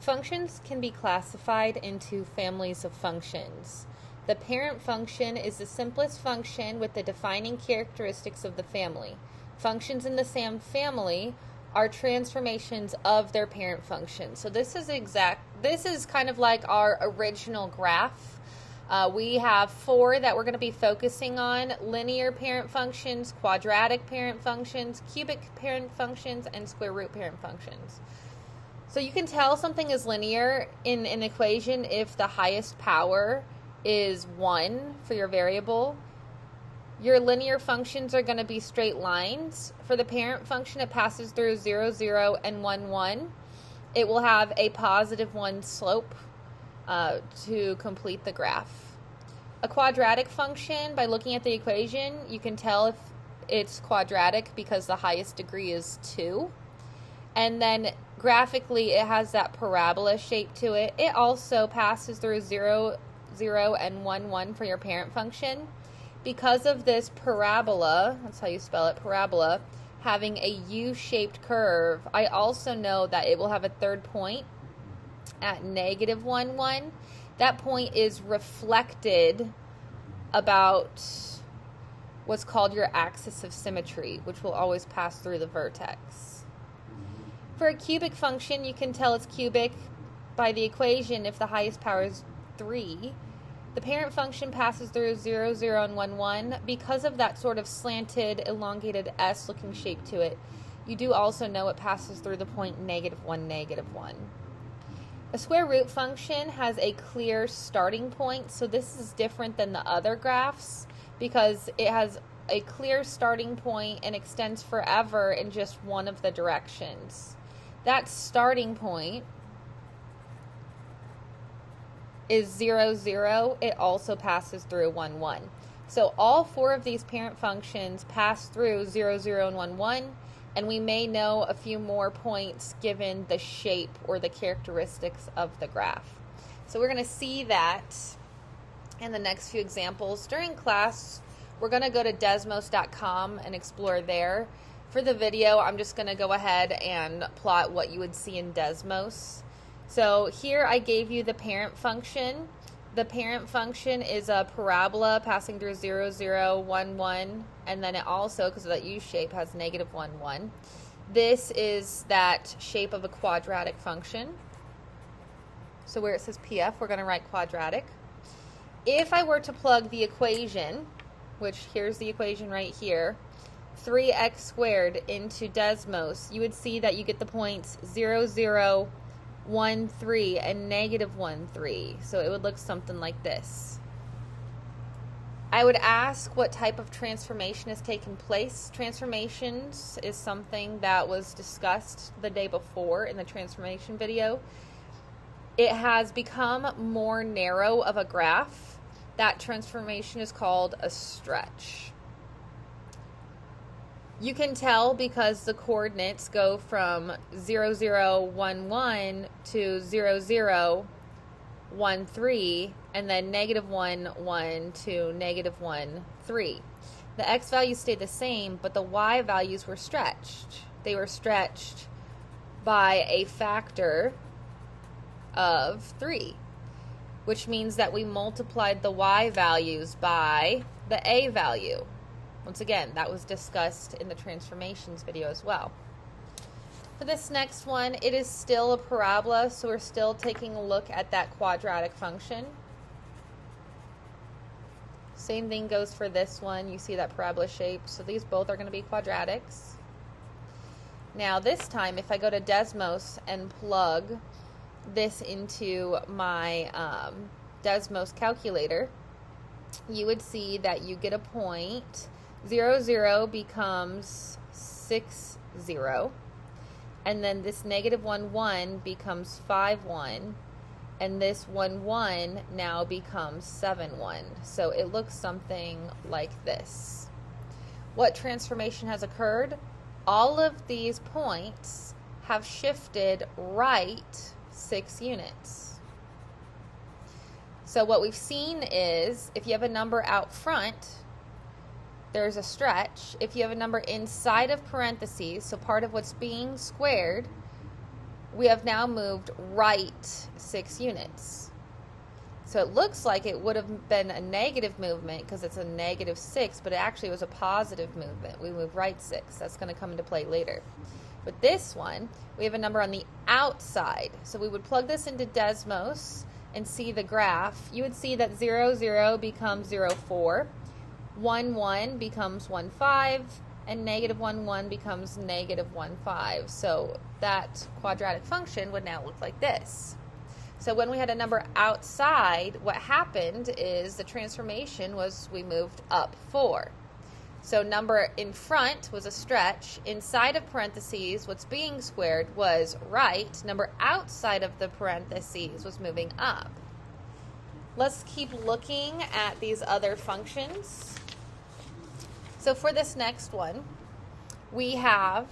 Functions can be classified into families of functions. The parent function is the simplest function with the defining characteristics of the family. Functions in the same family are transformations of their parent function. So this is kind of like our original graph. We have 4 that we're going to be focusing on: linear parent functions, quadratic parent functions, cubic parent functions, and square root parent functions. So you can tell something is linear in an equation if the highest power is 1 for your variable. Your linear functions are going to be straight lines. For the parent function, it passes through 0, 0, and 1, 1. It will have a positive 1 slope to complete the graph. A quadratic function, by looking at the equation, you can tell if it's quadratic because the highest degree is 2. And then graphically, it has that parabola shape to it. It also passes through 0, 0, and 1, 1 for your parent function. Because of this parabola, that's how you spell it, parabola, having a U-shaped curve, I also know that it will have a third point at negative 1, 1. That point is reflected about what's called your axis of symmetry, which will always pass through the vertex. For a cubic function, you can tell it's cubic by the equation if the highest power is 3. The parent function passes through 0, 0, and 1, 1. Because of that sort of slanted, elongated S-looking shape to it, you do also know it passes through the point negative 1, negative 1. A square root function has a clear starting point, so this is different than the other graphs because it has a clear starting point and extends forever in just one of the directions. That starting point is 0, 0. It also passes through 1, 1. So all 4 of these parent functions pass through 0, 0, and 1, 1, and we may know a few more points given the shape or the characteristics of the graph. So we're going to see that in the next few examples. During class, we're going to go to Desmos.com and explore there. For the video, I'm just going to go ahead and plot what you would see in Desmos. So here I gave you the parent function. The parent function is a parabola passing through 0, 0, 1, 1, and then it also, because of that U shape, has negative 1, 1. This is that shape of a quadratic function. So where it says PF, we're going to write quadratic. If I were to plug the equation, which here's the equation right here, 3x squared into Desmos, you would see that you get the points 0, 0, 1, 3, and negative 1, 3. So it would look something like this. I would ask what type of transformation has taken place. Transformations is something that was discussed the day before in the transformation video. It has become more narrow of a graph. That transformation is called a stretch. You can tell because the coordinates go from 0, 0, 1, 1 to 0, 0, 1, 3, and then negative 1, 1 to negative 1, 3. The x values stayed the same, but the y values were stretched. They were stretched by a factor of 3, which means that we multiplied the y values by the a value. Once again, that was discussed in the transformations video as well. For this next one, it is still a parabola, so we're still taking a look at that quadratic function. Same thing goes for this one. You see that parabola shape, so these both are going to be quadratics. Now this time, if I go to Desmos and plug this into my Desmos calculator, you would see that you get a point. 0, 0 becomes 6, 0. And then this negative 1, 1 becomes 5, 1. And this 1, 1 now becomes 7, 1. So it looks something like this. What transformation has occurred? All of these points have shifted right 6 units. So what we've seen is if you have a number out front, there's a stretch. If you have a number inside of parentheses, so part of what's being squared, we have now moved right 6 units. So it looks like it would have been a negative movement because it's a -6, but it actually was a positive movement. We moved right 6. That's going to come into play later. With this one, we have a number on the outside. So we would plug this into Desmos and see the graph. You would see that 0, 0 becomes 0, 4, 1, 1 becomes 1, 5, and -1, 1 becomes -1, 5. So that quadratic function would now look like this. So when we had a number outside, what happened is the transformation was we moved up 4. So number in front was a stretch. Inside of parentheses, what's being squared was right. Number outside of the parentheses was moving up. Let's keep looking at these other functions. So for this next one, we have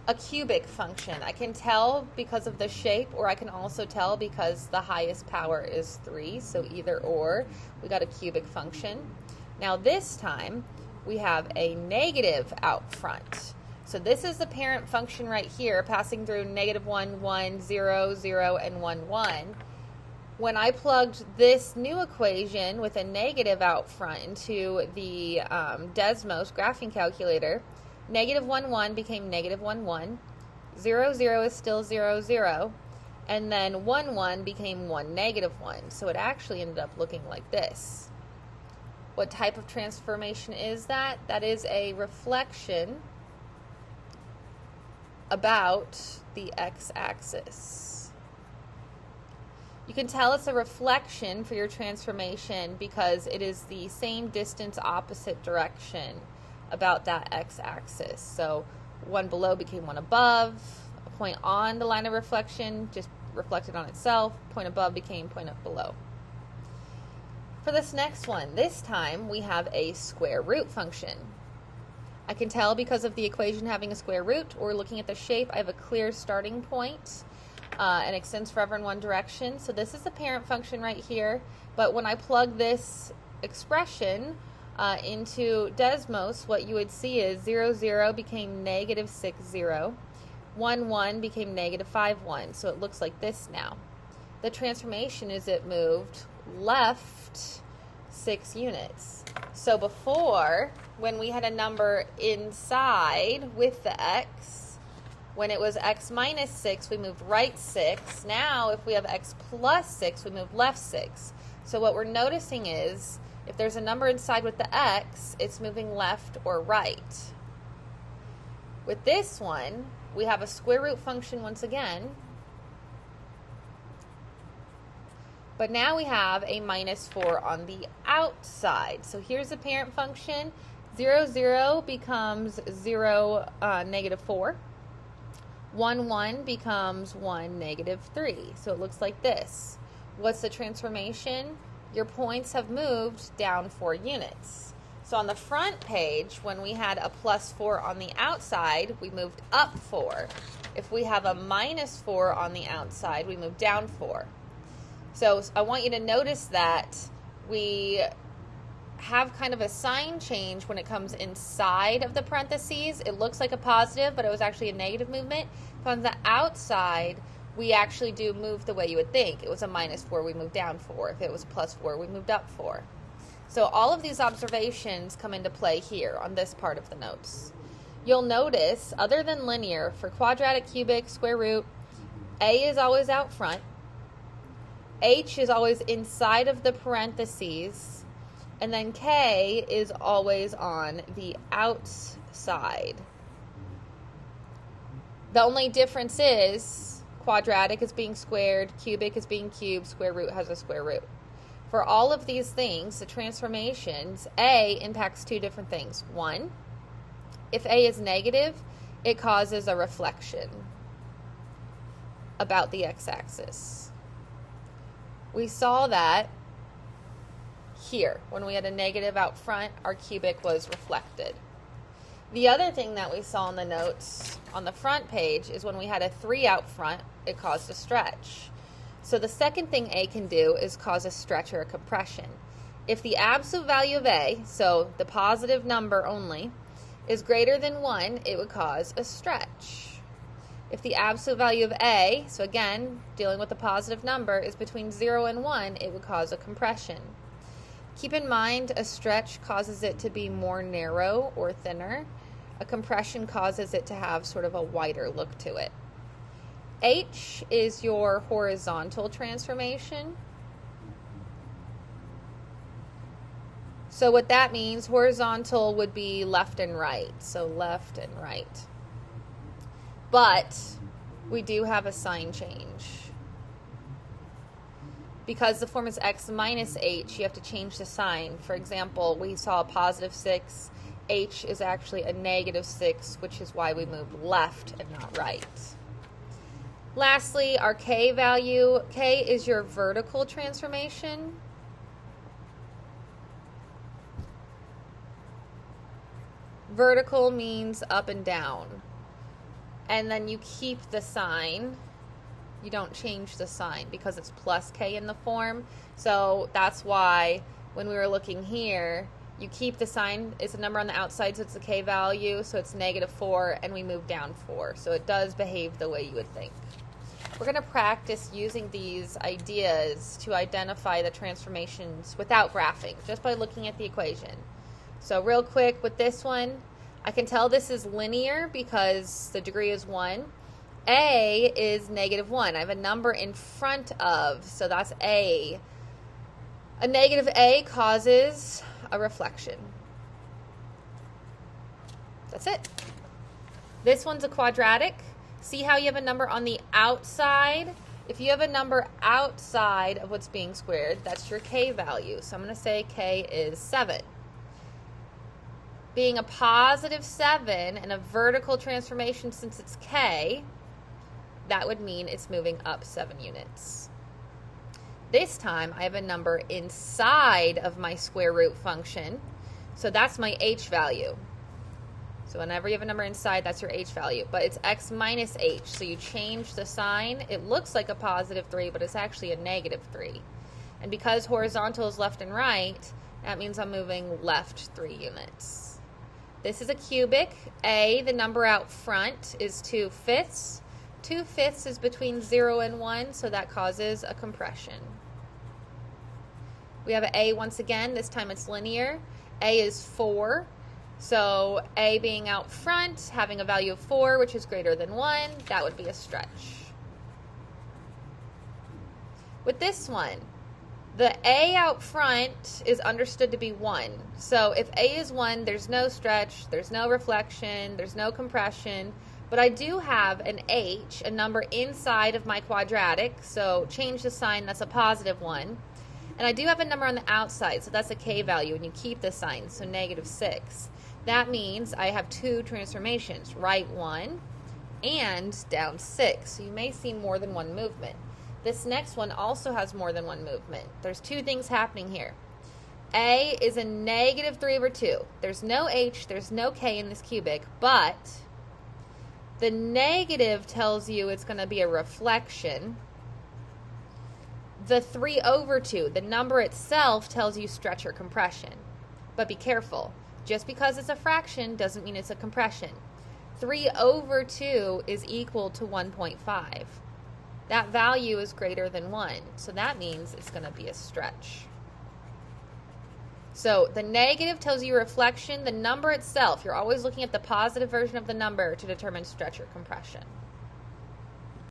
a cubic function. I can tell because of the shape, or I can also tell because the highest power is 3, so either or. We got a cubic function. Now this time, we have a negative out front. So this is the parent function right here, passing through -1, 1, 0, 0, and 1, 1. When I plugged this new equation with a negative out front into the Desmos graphing calculator, -1, 1 became -1, 1. 0, 0 is still 0, 0. And then 1, 1 became 1, -1. So it actually ended up looking like this. What type of transformation is that? That is a reflection about the x-axis. You can tell it's a reflection for your transformation because it is the same distance opposite direction about that x-axis. So one below became one above. A point on the line of reflection just reflected on itself. Point above became point up below. For this next one, this time we have a square root function. I can tell because of the equation having a square root, or looking at the shape, I have a clear starting point and extends forever in one direction. So this is the parent function right here, but when I plug this expression into Desmos, what you would see is 0, 0 became -6, 0. 1, 1 became -5, 1. So it looks like this now. The transformation is it moved left 6 units. So before, when we had a number inside with the x, when it was x minus 6, we moved right 6. Now, if we have x plus 6, we move left 6. So what we're noticing is, if there's a number inside with the x, it's moving left or right. With this one, we have a square root function once again, but now we have a -4 on the outside. So here's the parent function. 0, 0 becomes 0, -4. 1, 1 becomes 1, -3. So it looks like this. What's the transformation? Your points have moved down 4 units. So on the front page, when we had a +4 on the outside, we moved up 4. If we have a -4 on the outside, we move down 4. So I want you to notice that we have kind of a sign change when it comes inside of the parentheses. It looks like a positive, but it was actually a negative movement. If on the outside, we actually do move the way you would think. It was a -4, we moved down 4. If it was a +4, we moved up 4. So all of these observations come into play here on this part of the notes. You'll notice, other than linear, for quadratic, cubic, square root, A is always out front. H is always inside of the parentheses, and then K is always on the outside. The only difference is quadratic is being squared, cubic is being cubed, square root has a square root. For all of these things, the transformations, A impacts 2 different things. One, if A is negative, it causes a reflection about the x-axis. We saw that here. When we had a negative out front, our cubic was reflected. The other thing that we saw in the notes on the front page is when we had a 3 out front, it caused a stretch. So the second thing A can do is cause a stretch or a compression. If the absolute value of A, so the positive number only, is greater than 1, it would cause a stretch. If the absolute value of A, so again, dealing with a positive number, is between 0 and 1, it would cause a compression. Keep in mind, a stretch causes it to be more narrow or thinner. A compression causes it to have sort of a wider look to it. H is your horizontal transformation. So what that means, horizontal would be left and right. So left and right. But we do have a sign change. Because the form is x minus h, you have to change the sign. For example, we saw a positive 6. H is actually a negative 6, which is why we moved left and not right. Lastly, our k value. K is your vertical transformation. Vertical means up and down. And then you keep the sign. You don't change the sign because it's plus k in the form. So that's why when we were looking here, you keep the sign. It's a number on the outside, so it's a k value. So it's -4, and we move down 4. So it does behave the way you would think. We're going to practice using these ideas to identify the transformations without graphing, just by looking at the equation. So real quick with this one, I can tell this is linear because the degree is 1. A is -1. I have a number in front of, so that's A. A negative A causes a reflection. That's it. This one's a quadratic. See how you have a number on the outside? If you have a number outside of what's being squared, that's your k value. So I'm going to say k is 7. Being a positive 7 and a vertical transformation, since it's k, that would mean it's moving up 7 units. This time I have a number inside of my square root function, so that's my h value. So whenever you have a number inside, that's your h value. But it's x minus h, so you change the sign. It looks like a positive 3, but it's actually a -3. And because horizontal is left and right, that means I'm moving left 3 units. This is a cubic. A, the number out front, is 2/5. 2/5 is between 0 and 1, so that causes a compression. We have an A once again. This time it's linear. A is 4. So A being out front, having a value of 4, which is greater than 1, that would be a stretch. With this one, the A out front is understood to be 1. So if A is 1, there's no stretch, there's no reflection, there's no compression. But I do have an H, a number inside of my quadratic, so change the sign, that's a positive 1. And I do have a number on the outside, so that's a k value, and you keep the sign, so -6. That means I have 2 transformations, right 1 and down 6. So you may see more than one movement. This next one also has more than one movement. There's 2 things happening here. A is a -3/2. There's no H, there's no K in this cubic, but the negative tells you it's going to be a reflection. The 3/2, the number itself, tells you stretch or compression. But be careful. Just because it's a fraction doesn't mean it's a compression. 3/2 is equal to 1.5. That value is greater than 1, so that means it's going to be a stretch. So the negative tells you reflection. The number itself, you're always looking at the positive version of the number to determine stretch or compression.